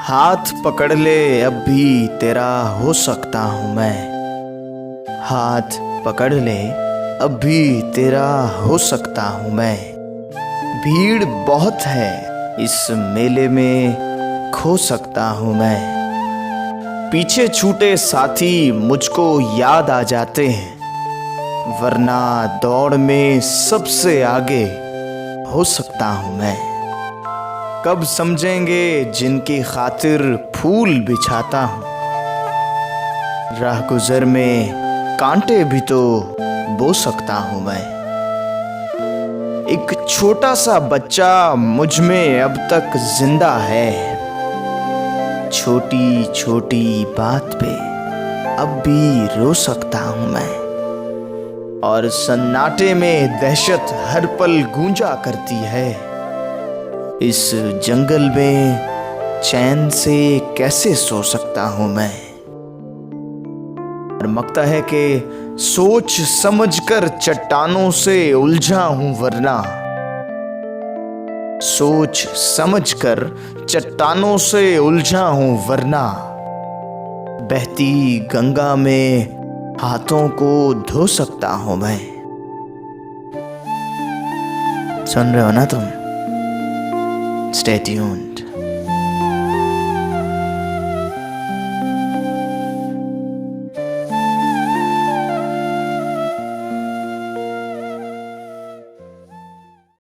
हाथ पकड़ ले अब भी तेरा हो सकता हूँ मैं। हाथ पकड़ ले अब भी तेरा हो सकता हूँ मैं। भीड़ बहुत है इस मेले में खो सकता हूँ मैं। पीछे छूटे साथी मुझको याद आ जाते हैं, वरना दौड़ में सबसे आगे हो सकता हूँ मैं। कब समझेंगे जिनकी खातिर फूल बिछाता हूँ, राह गुजर में कांटे भी तो बो सकता हूँ मैं। एक छोटा सा बच्चा मुझ में अब तक जिंदा है, छोटी छोटी बात पे अब भी रो सकता हूँ मैं। और सन्नाटे में दहशत हर पल गूंजा करती है, इस जंगल में चैन से कैसे सो सकता हूँ मैं। और मकता है कि सोच समझकर चट्टानों से उलझा हूँ, वरना सोच समझकर चट्टानों से उलझा हूँ, वरना बहती गंगा में हाथों को धो सकता हूं मैं। सुन रहे हो ना तुम? Stay tuned.